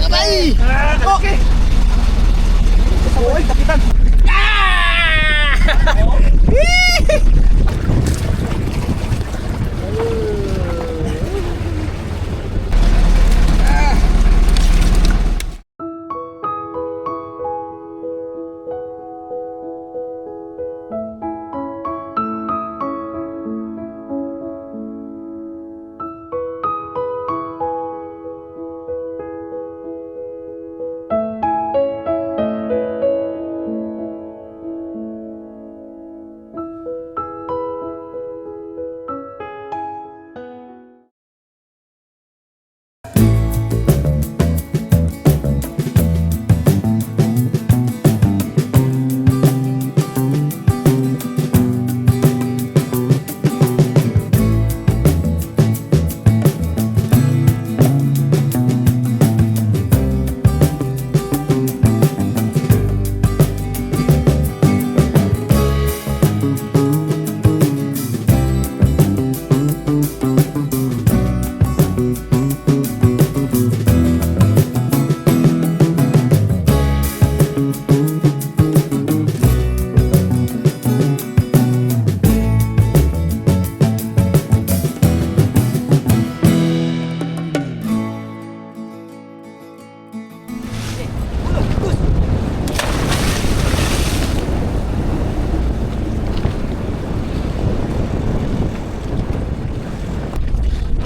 Aray! Okay! Oy, kapitan!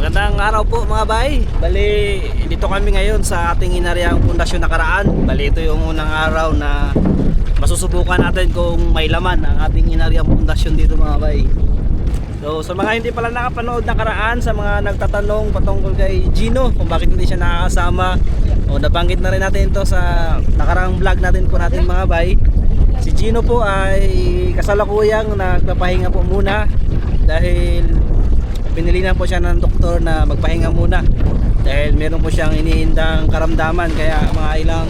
Magandang araw po mga bay. Bali, dito kami ngayon sa ating inaryang pundasyon nakaraan. Bali, ito yung unang araw na masusubukan natin kung may laman ang ating inaryang pundasyon dito mga bay. So sa mga hindi pala nakapanood nakaraan, sa mga nagtatanong patungkol kay Gino kung bakit hindi siya nakakasama, o nabanggit na rin natin ito sa nakaraang vlog natin po natin mga bay. Si Gino po ay kasalukuyang nagpapahinga po muna dahil pinilinan po siya ng doktor na magpahinga muna dahil meron po siyang iniindang karamdaman, kaya mga ilang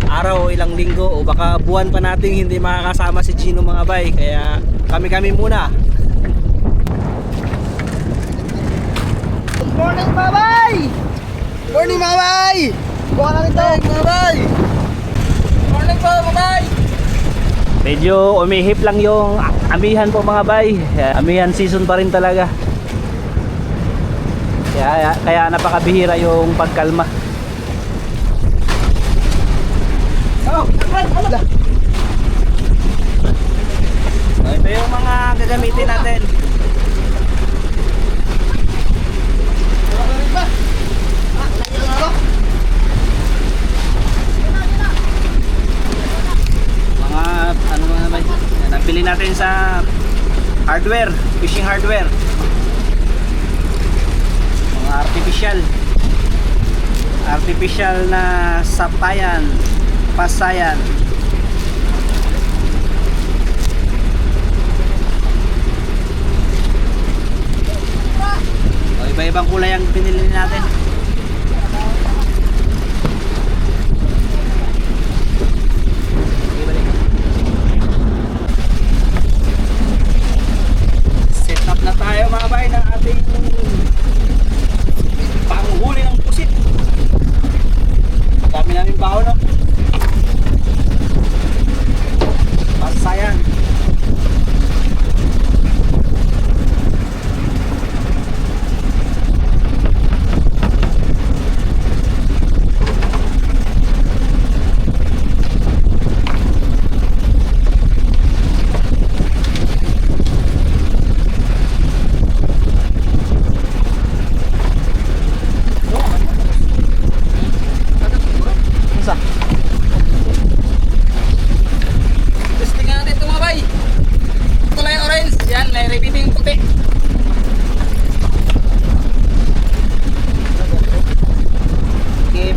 araw, ilang linggo o baka buwan pa nating hindi makakasama si Gino mga bay, kaya kami muna. Good morning, babay! Morning, babay! Buka lang ito, babay! Morning po, babay! Medyo umihip lang yung amihan po mga bay, amihan season pa rin talaga. Kaya napakabihira yung pagkalma. Ito yung mga gagamitin natin. Mga ano naman, nabili natin sa hardware, fishing hardware. Artificial na saptayan, pasayan. O, iba-ibang kulay ang binili natin. Set up na tayo mga bay ng ating panghuli ng pusit. Dami namin baon, no? Pasayan.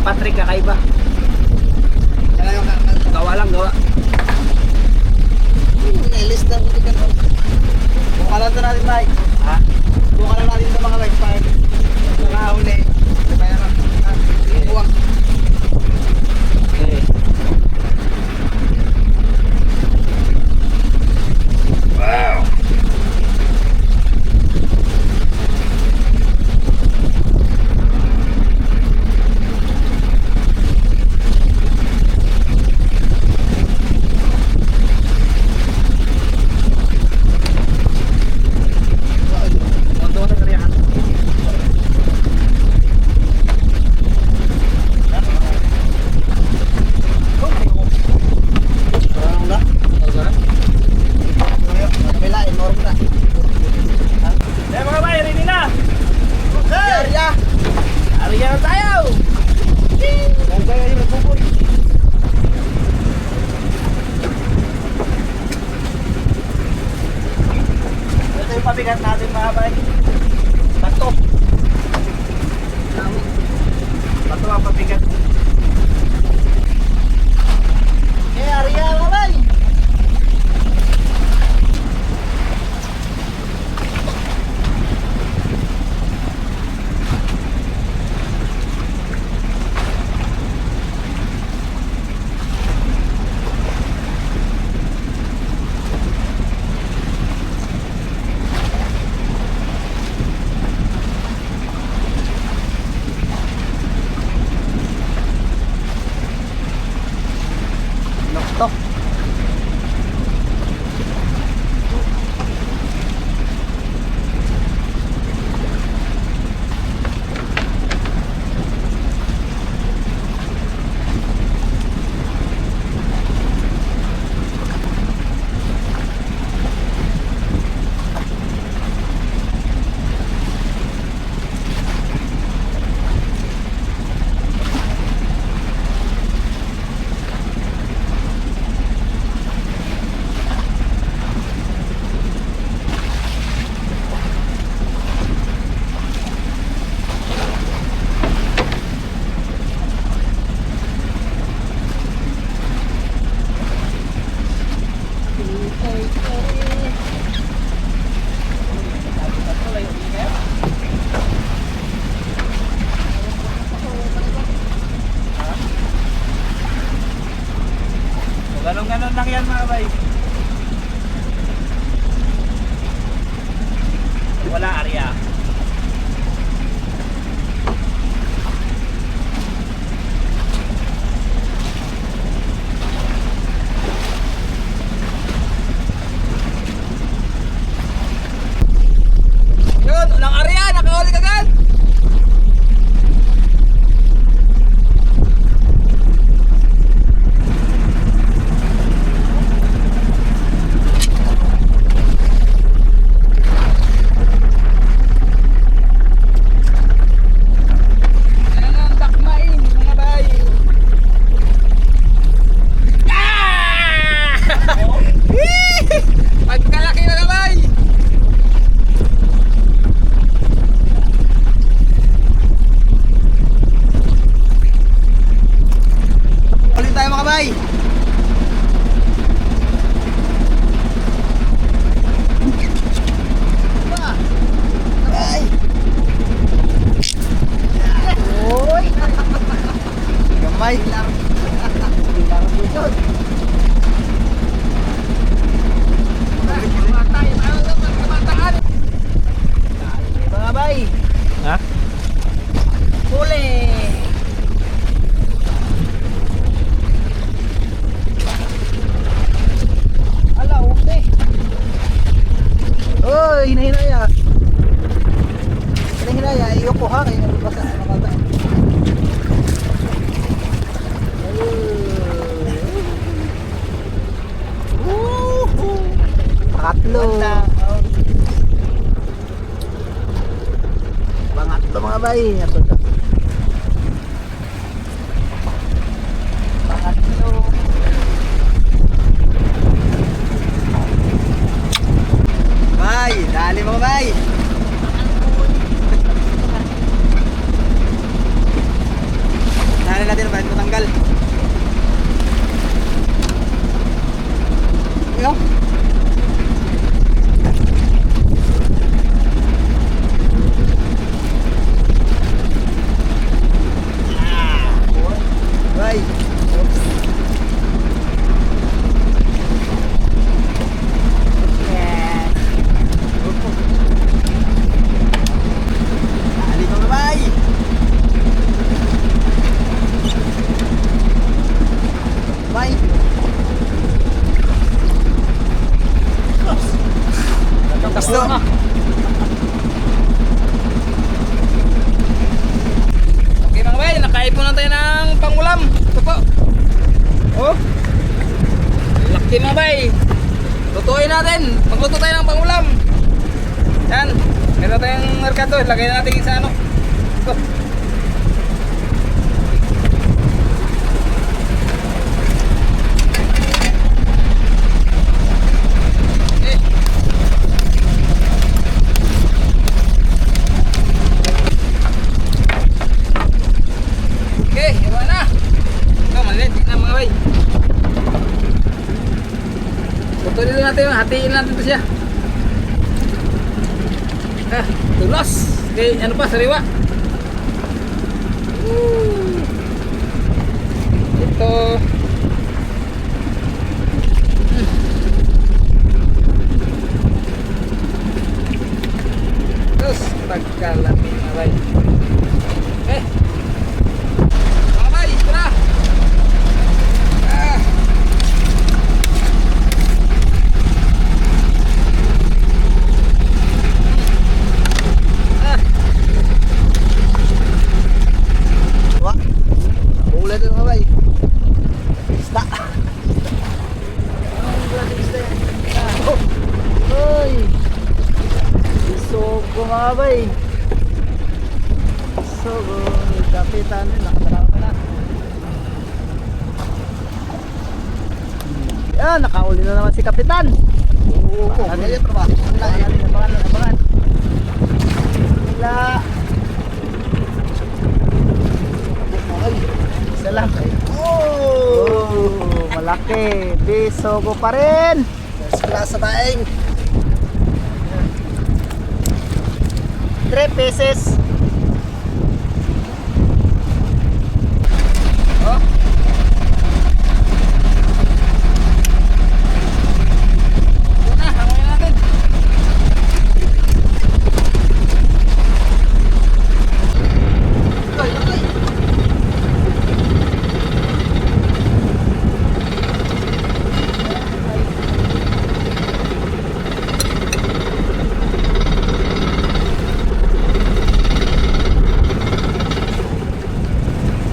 Patrick kakaiba. Gawa lang, gawa. Nailis lang ko dito. Buka lang ito natin, bay. Ha? Buka lang natin ito mga expired. Nakahuli. Bayaran. Buwak. Okay. Wow. pabigat natin mga bay. Bato. Bato ang pabigat. Eh, Arya mga bay. Nokto. Ganon lang yan mga bay. Wala Arya. Yun, walang Arya, nakahuli agad. Ayan ang dakmain, mga bay. Ah! Pagkalaki mga bay. Ulit tayo mga bay. Ay. Oy. Gamay lang. Bilang busod. Mga bay. Ha? Huli. Ala, huli. Oy, hinahinaya. Hinahinaya, iyoko ha. Kaya basa sa mata. Pangatlo. Pangatlo mga bay. Pangatlo. Bay, dali mga bay. Dali natin ang bayad mo tanggal. Yo. Bay. Oops. Yeah. Dali mga bay. Bay. Taslo. Okay mga bay, nakaipon na tayo ng pangulam. Ito po. Oh. Laki mga bay. Lutuin natin. Magluto tayo ng pangulam. Yan. Meron tayong merkado. Lagay na natin sa ano. Ito. Tuloy natin, hatiin natin ito siya. Tulos. Okay, ano pa, sariwa. Ito. Terus pagkalat mga bay. Okay. Mga bay, ito na. Wah, boleh tuh apa bay? Isda. Oi, isogo mga bay. Isogo, kapitan nakatalaw ka na. Yan, nakauli na naman si kapitan. Oo, ngayon pa ba? Abangan. Wala. Isa lang. Oh, malaki. Bisogo pa rin. First class sa daing. 3 pieces. Oh. Ito na, hangoy natin.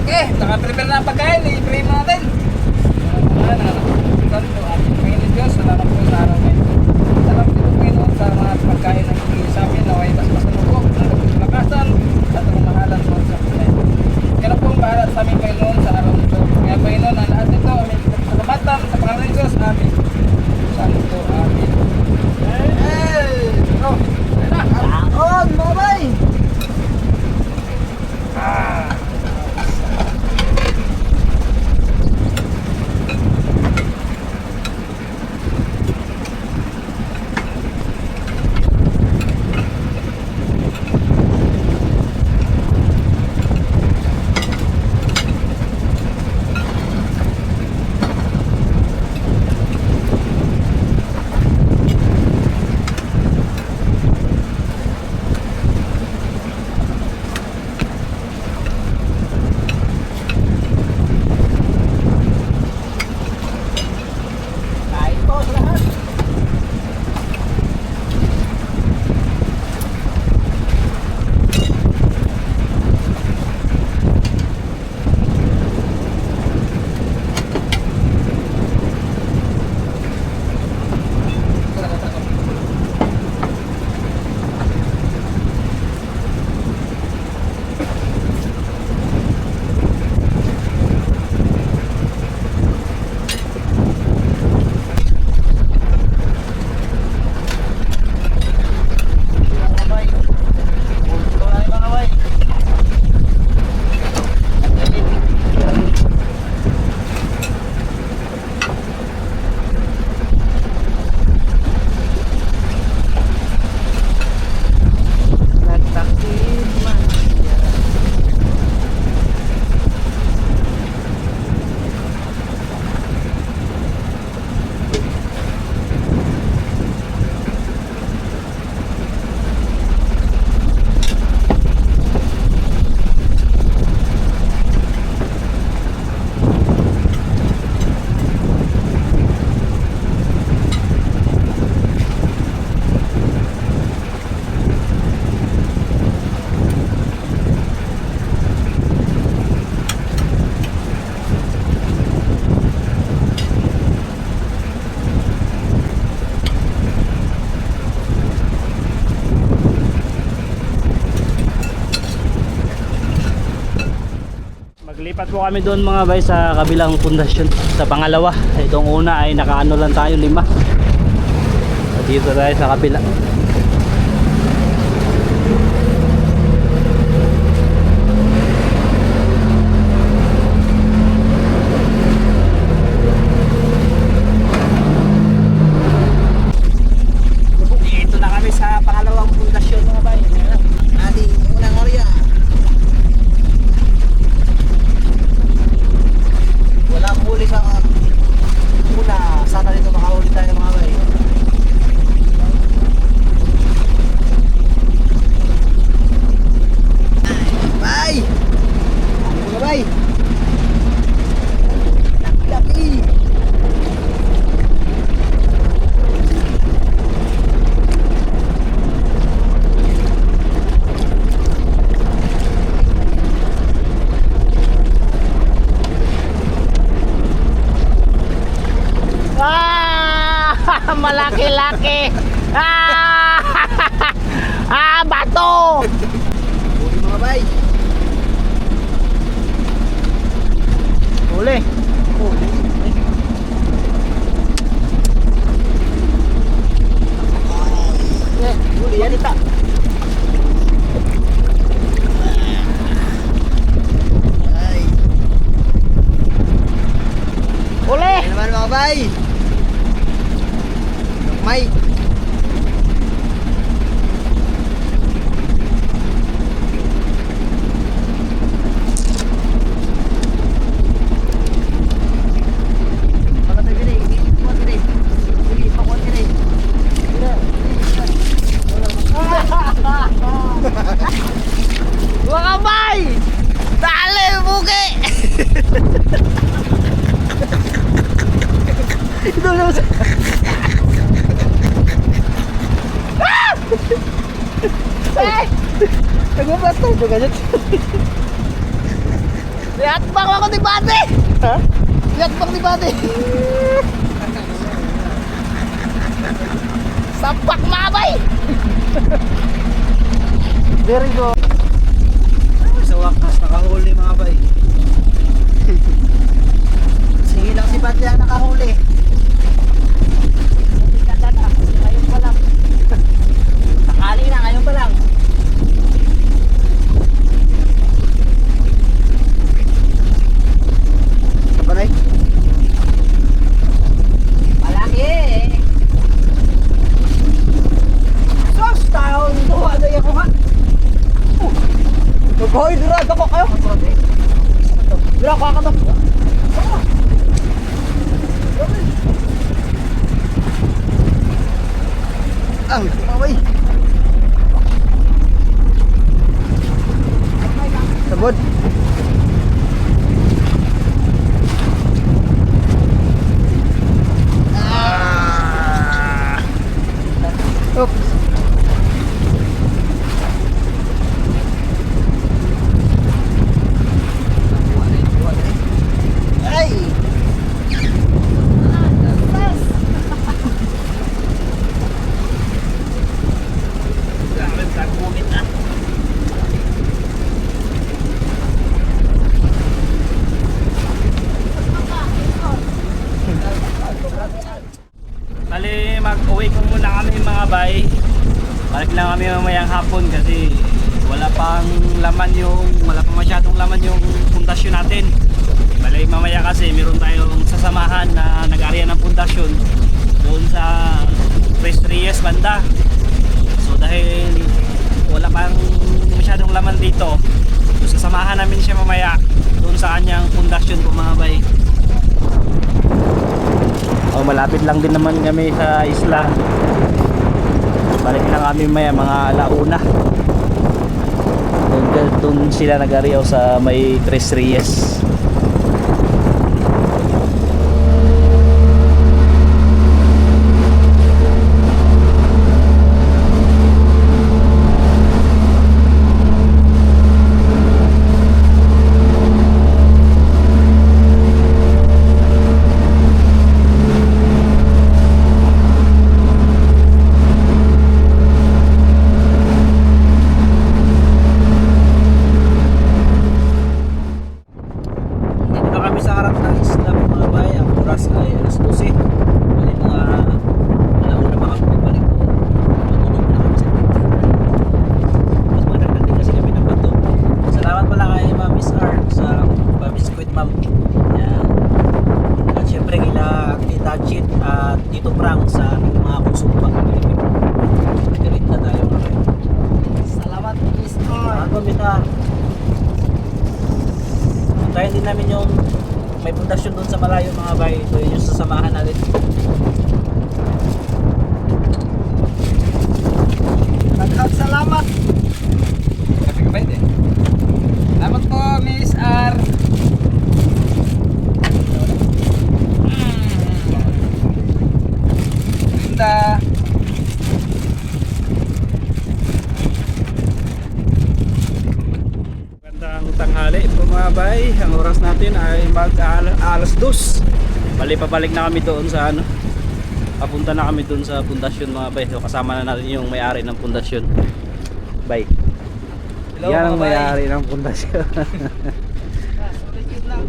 Okay, naka-prepare na ang pagkain, i-frame na natin. Ito ating Panginoon Diyos, salamat po sa araw ngayon. Salamat din po Panginoon sa mga pagkain na hingin sa amin, naway basbas na po, nagpapalakasan, at ang mahalan po sa Panginoon. Kaya po ang bahala sa amin Panginoon sa araw nito. Kaya Panginoon, ang lahat nito, aming salamatan sa pangalan ng Diyos, amin. Salamat po, amin. Oh, ayun na. Kaon, mga bay. Kain po sa lahat. Mga bay. Ito na yung mga bay. Nagtaksid man siya. Maglipat po kami doon mga bay sa kabilang pundasyon sa pangalawa. Itong una ay nakaano lang tayo 5. Dito tayo sa kabila. Malaki-laki. Bato. Huli mga bay. Huli. Huli yan ita. Ay. Huli. Ayan naman mga bay. May. Mga bay. Dali, buki. Ito na sa. Nagbabato ito ganyan. Lihatbang ako ni Bate. Ha? Lihatbang ni Bate. Sampak mga bay. Very good. Sa wakas nakahuli mga bay. Sige lang si Batya nakahuli. Ganda na. Ngayon pa lang. Sakali na, ngayon pa lang. Kapanay? Malaki. Sos! Taon ito! Ano yung kuha? Maghoy! Dira! Dako kayo! Dira! Kuha ka to! Ang kumaway! Sabod! Oops! Ay! Bali, mag-uwi ko muna kami mga bay. Balik lang kami mamayang hapon kasi wala pang masyadong laman yung pundasyon natin. Bali, mamaya kasi meron tayong sasamahan na nag-area ng pundasyon doon sa Tres Reyes banda. So dahil wala pang masyadong laman dito, so sasamahan namin siya mamaya doon sa kanyang pundasyon po mga bay. Oh, malapit lang din naman kami sa isla. Balik lang kami maya mga alauna. Doon sila nag-ariyaw sa may Tres Reyes. Antayin din namin yung may pundasyon doon sa malayo mga bay. So yun yung sasamahan natin. Salamat. Kapit eh. Salamat po, Miss R. Linda. Magandang tanghali po mga bay. Ang oras natin ay mag alas 2. Bali pabalik na kami doon sa Papunta na kami dun sa pundasyon mga bay. So, kasama na natin yung may-ari ng pundasyon. Bay. Hello, Yan ang mga bay. may-ari ng pundasyon.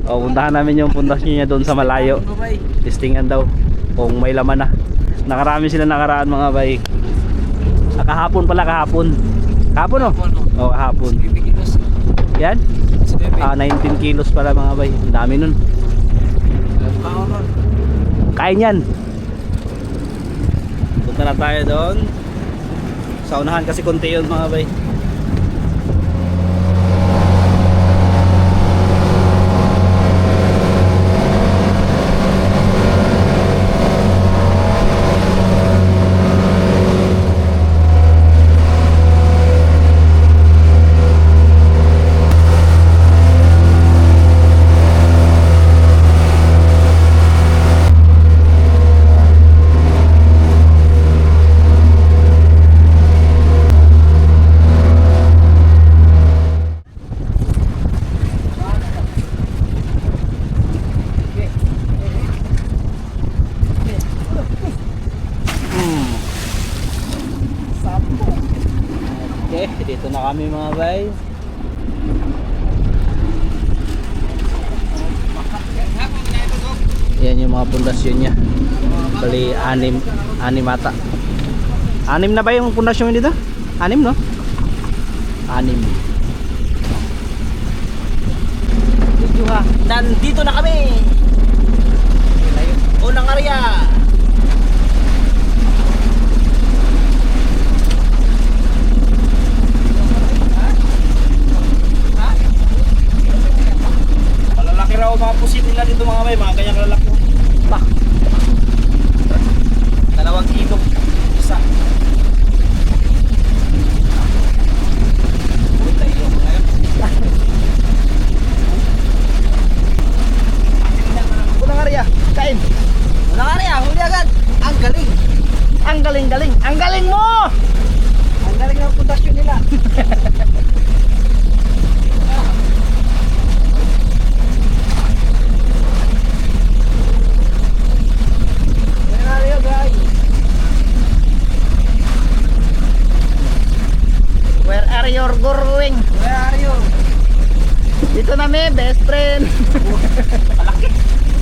O, puntahan namin yung pundasyon niya doon sa malayo. Mga bay. Testingan daw kung may laman na. Nakarami sila nakaraan mga bay. Kahapon pala, kahapon. Kahapon oh? Oo, kahapon. Yan? 19 kilos pala mga bay. Ang dami nun. Kain yan. Punta na tayo doon. Sa unahan kasi konti yun mga bay. Okay, dito na kami mga bay. Yan yung mga pundasyon niya. Bali, anim ata. 6 na ba yung pundasyon dito? 6 no? 6. Video ha. Nandito na kami. Unang area. Malalaki raw mga pusit nila dito mga bay. Mga ganyang lalaki. Bah. 2 kilo. Isa. Unang area, kain. Unang area, huli agad. Ang galing. Ang galing-galing. Ang galing mo! Ang galing ng pundasyon nila. Unang area, guys. Where are you going? Where are you? Dito na may best friend. Malaki.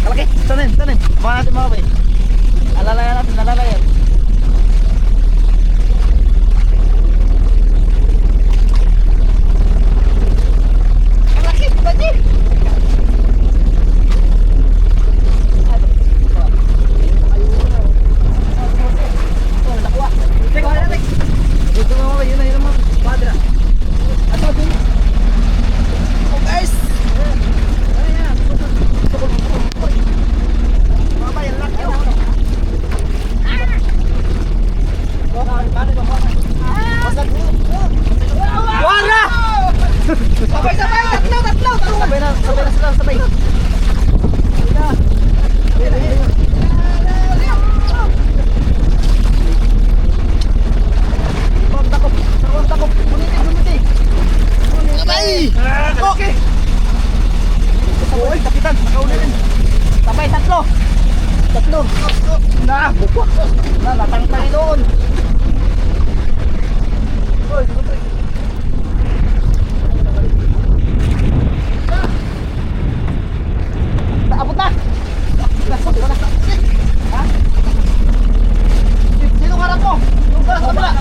Malaki. Tanin, tanin. Baka natin mga bay. Alalayan natin, alalayan. Malaki, baji. Dito na mga bay, yun na yun mga padra. Ato, dun. Oh guys! Ayan, sukol. Mga bay, ang laki oh. Wala! Sabay! Tatlo! Sabay na sila, sabay. Takop! Gumiti! Sabay! Okay! Sabay, kapitan, nakauli rin. Sabay, tatlo! Na, bukwa! Na, natangtali doon! Oy, sumutri! Naabot na! Nasot ka na! Ha? Sino harap mo? Yung pala sa kabila!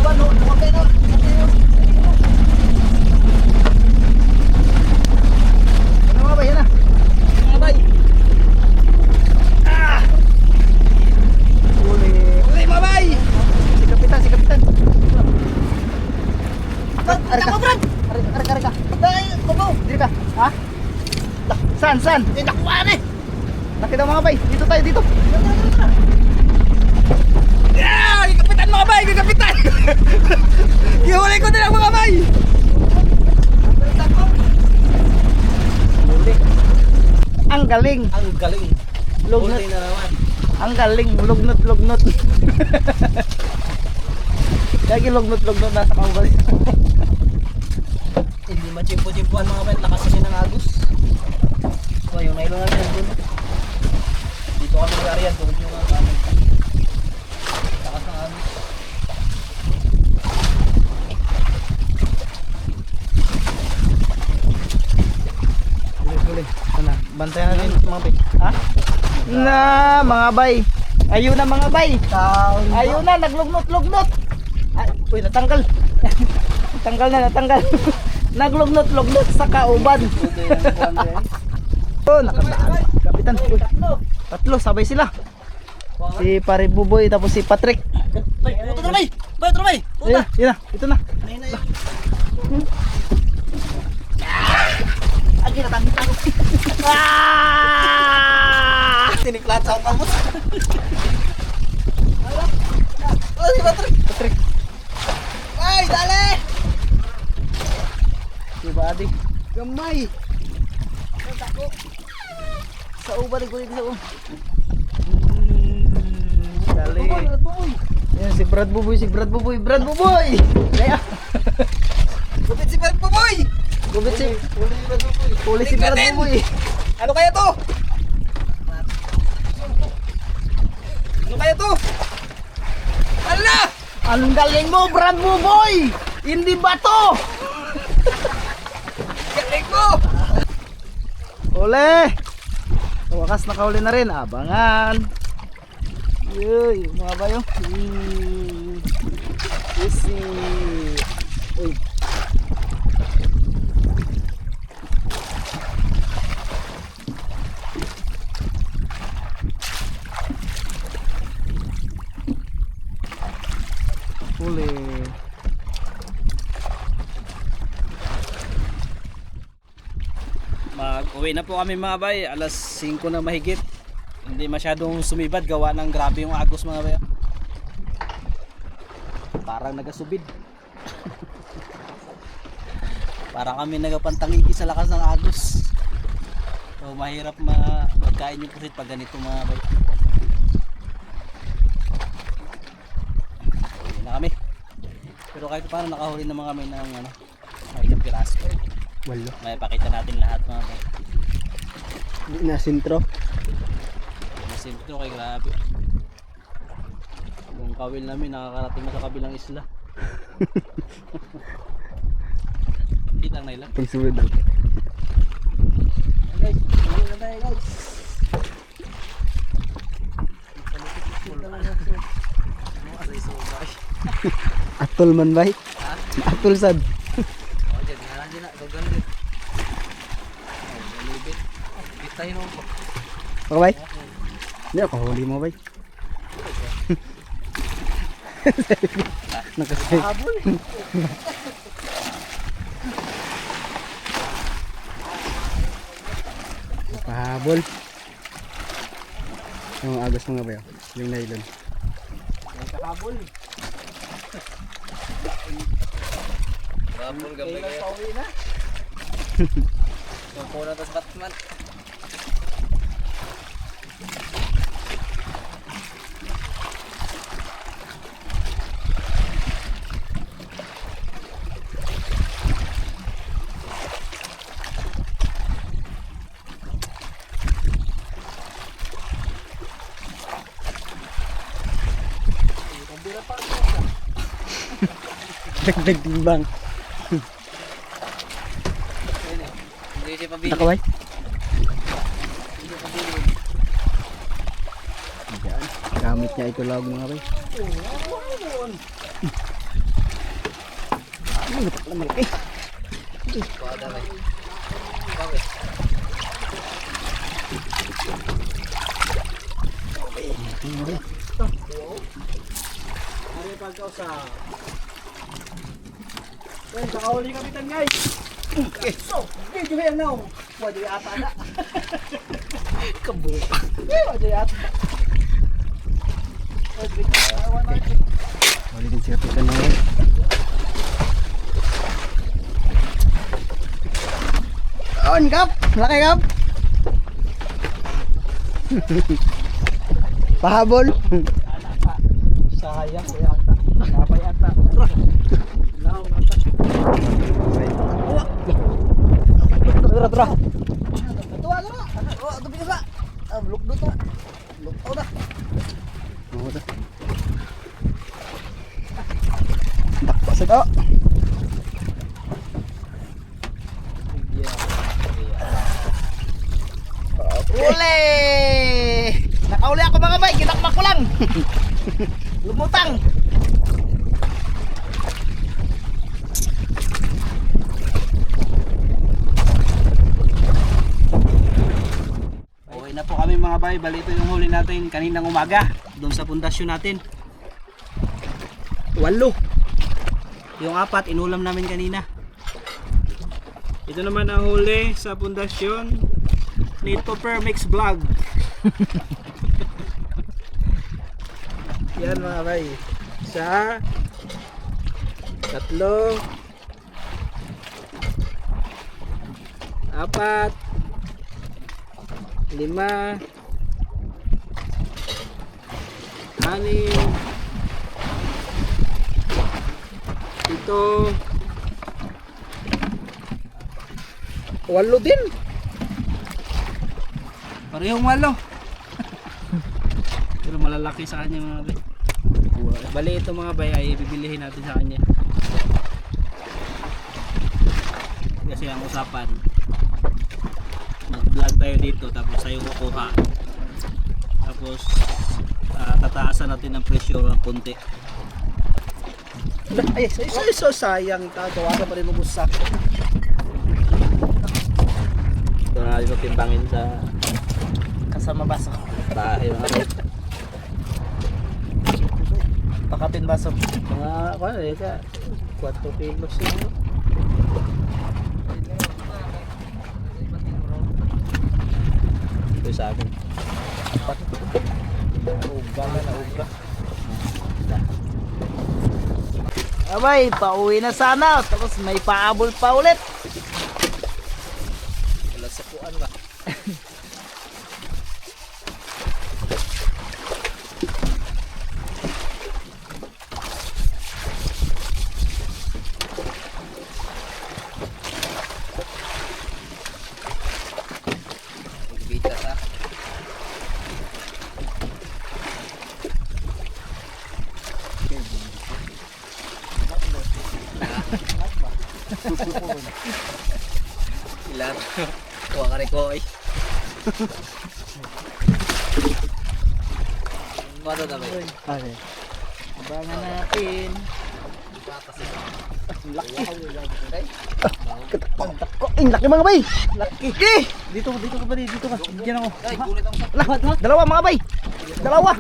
Ano mga bay? Yan na! Mga bay! Uli mga bay! Si kapitan! Arika! Arika! Dito ka! Ha? Saan? Nakuhaan eh! Nakita mga bay! Dito tayo! Dito! Yeah! Kapitan mga bay! Kapitan! Ihuli ko din ang mga bay! Ang galing! Lugnot! na naman. Ang galing! Lugnot! Lagi lugnot na sa kamabali. Hindi machimpo-chimpuan mga bet. Lakas kasi ng agos. So yung nailong natin dun. Dito kami sa area. Doon yung mga kami. Bantayan natin mga bay. Ha? Na mga bay. Ayun na mga bay. Ayun na, naglugnot-lugnot. Ay, uy, natanggal. natanggal. Naglugnot-lugnot sa kauban. Oh, nakadaan. Kapitan. Uy, tatlo, sabay sila. Si Pare Buboy tapos si Patrick. Ito na bay! Bay, ito na bay! Ayun, yun na, ito na. Agi na tangitang. Tiniklat sa kamot. Oh, si Patrick! Patrick. Ay, dali! Diba, Adi? Gamay! Sa uban ko dito sa uban. Dali. Yan si Brad Buboy. Kaya. Gupit si Brad Buboy! Gubit si Huli si Brad Buboy. Ano kaya to? Ano kaya to? Ala! Anong galing mo, Brad Buboy? Hindi ba to? Galing mo! Huli. Wakas nakahuli na rin. Abangan. Yuy, mga bayo. Easy. Uy. Huli. Mag-uwi na po kami mga bay, alas 5 na mahigit. Hindi masyadong sumibad, gawa ng grabe yung agos mga bay. Parang nagasubid. Parang kami nagapantangigi sa lakas ng agos. So mahirap magkain yung pusit pag ganito mga bay. Uwi na kami. Pero kahit paano nakahuli naman kami ng ilang piraso. Walo. May pakita natin lahat mga bay. Hindi na sintro. Sintro kay grabe. Yung kawil namin nakakarating na sa kabilang isla. Kitang na ilang. Pagsunod lang. Guys, uwi na tayo guys. Atol man bay. Atol sad. Oh, dyan nga lang din na. Gagalibit. Gagalibit. Gitahin mo po. Okay bay? Hindi ako huli mo bay. Nakasay. Pahabol. Yung agos mga bayo. Yung nylon. Kakabol. Kakabol gabi kayo. Pauwi na. Tungko na tas Batman. Dagdag timbang. Hindi siya pabili. Nakaway. Diyan. Gamit niya ito lag mga bay. Ano na pala malaki? Pada na. Bakit? Ari pagkausa. Guys, nakahuli kapitan guys. Okay. So, video yan now. Wadi ata na. Kabuk. Wadi ata. Wali din siya pagka naman. On kap! Laki kap! Pahabol! Sayang ko yata. Napay ata. Lao ata. Tara, tara! Tuwa ka na. Oh, ito bigas ba? Blok do to. Blok out na. Oo, ito. Bakpasit o! Nahuli! Nakauli ako mga bay, kinakmak ko lang. Lumutang. Okay na po kami mga bay. Bali ito yung huli natin kaninang umaga doon sa pundasyon natin. 8. Yung 4 inulam namin kanina. Ito naman ang huli sa pundasyon ni Topper Mix Vlog. Yan mga bay. 1, 3, 4, 5, 6, 7, 8, 9, 10, 11, 8 din. Parehong 8. Pero malalaki sa kanya mga bay. Bali ito mga bay ay bibilihin natin sa kanya. Kasi ang usapan, mag-vlog tayo dito tapos tayo kukuha. Tapos tataasan natin ang presyo ng konti. Ay, so sayang. Tawagan pa rin umusak. Ito na natin magtimbangin sa Kasama baso. bahay mga bay. Pakapin baso. Mga ano eh, 4 kilos yun. Ito sa akin. Abay, pauwi na sana. Tapos may paabol pa ulit. Wala sa puan ba? Bitas ah. Ilan? Kuha ka rin ko eh. Paano na ba? Okay. Abangan natin. Laki mga bay. Laki. Dito ka ba dito ka. Diyan ako. Ay, gulit ako sa... Dalawa mga bay. Dalawa.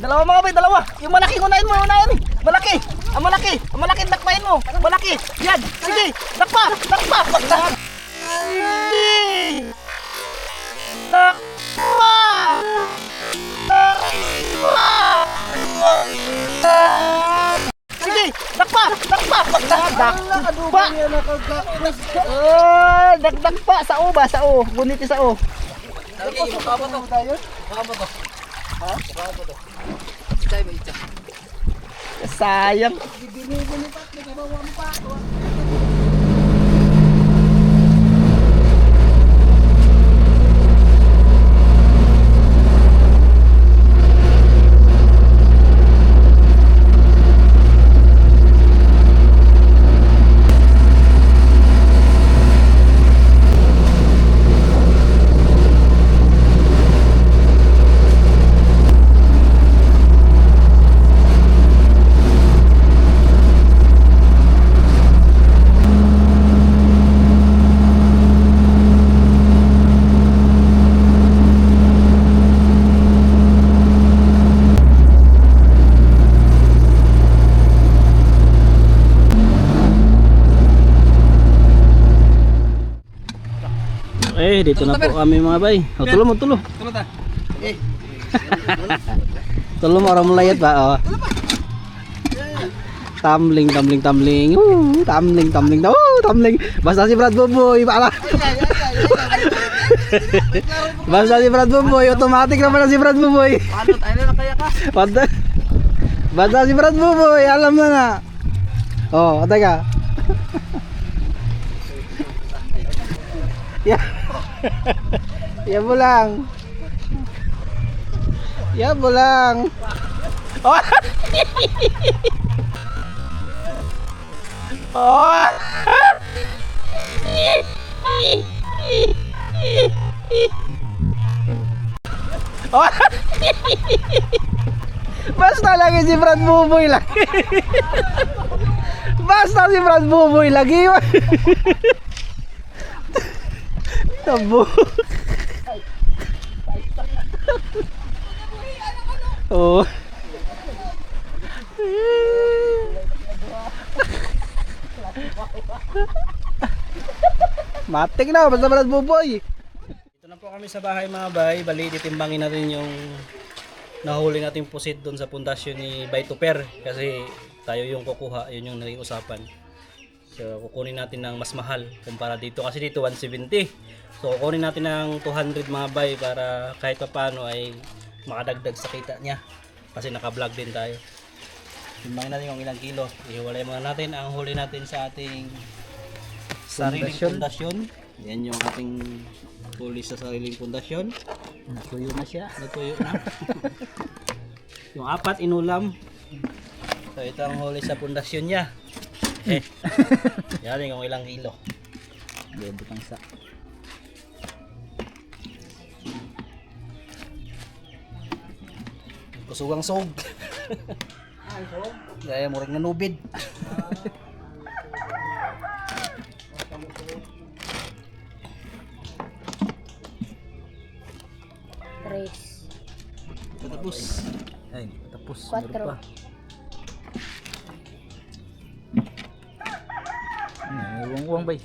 Dalawa mga bay, dalawa. Yung malaki unahin mo, unahin. Malaki. Ang malaki dakpain mo. Malaki. Yan. Sige. Dakpa. Sige, dakpa. Oh, dakpa sa o ba, sa o. Guniti sa o. Lagi, mukha ba to? Mukha ba to? Ha? Mukha ba to? Itay ba itay? Sayang. Dito na po kami mga bay. O, tulo mo. Tulot ah. Tulo mo, orang melayat ba? O. Tumbling. Tumbling. Basta si Brad Buboy. Pala. Basta si Brad Buboy. Automatic naman na si Brad Buboy. Paano tayo na kaya ka? Basta si Brad Buboy. Alam na na. Oh, teka. Yeah. Yan mo lang. Oh. Oh. Oh. Basta lagi si Brad Buboy lang. Basta si Brad Buboy lagi. Tabo. Oh. Matik na, basta Brad Buboy. Dito na po kami sa bahay mga bay. Bali, titimbangin natin yung nahuli nating pusit doon sa pundasyon ni Baytuper. Kasi tayo yung kukuha, yun yung naging usapan. So, kukunin natin ng mas mahal kumpara dito. Kasi dito 170. So, kukunin natin ng 200 mga bay para kahit pa paano ay makadagdag sa kita niya. Kasi naka-vlog din tayo. Timbangin natin kung ilang kilo. Ihiwalay muna natin ang huli natin sa ating sariling pundasyon. Yan yung ating huli sa sariling pundasyon. Natuyo na siya. Natuyo na. Yung 4 inulam. So ito ang huli sa pundasyon niya. Yan kung ilang kilo. Butang sa. Kusugang sog. Gaya murag nanubid. Tapos. Ay, tapos. 4. Uwang-uwang bay.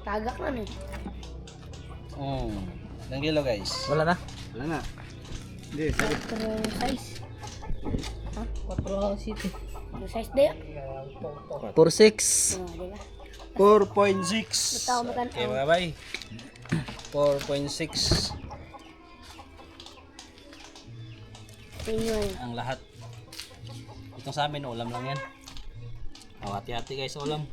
Tagak na nih. Ilang kilo guys? Wala na. Wala na. 4 size. Hah? 4 size. Yung size dia. 4-6. Oh, diba? 4.6. Betaw makan. Okay mga bay. 4.6 Tingnan. ang lahat. Itong sa amin ulam lang yan. Hati-hati guys ulam.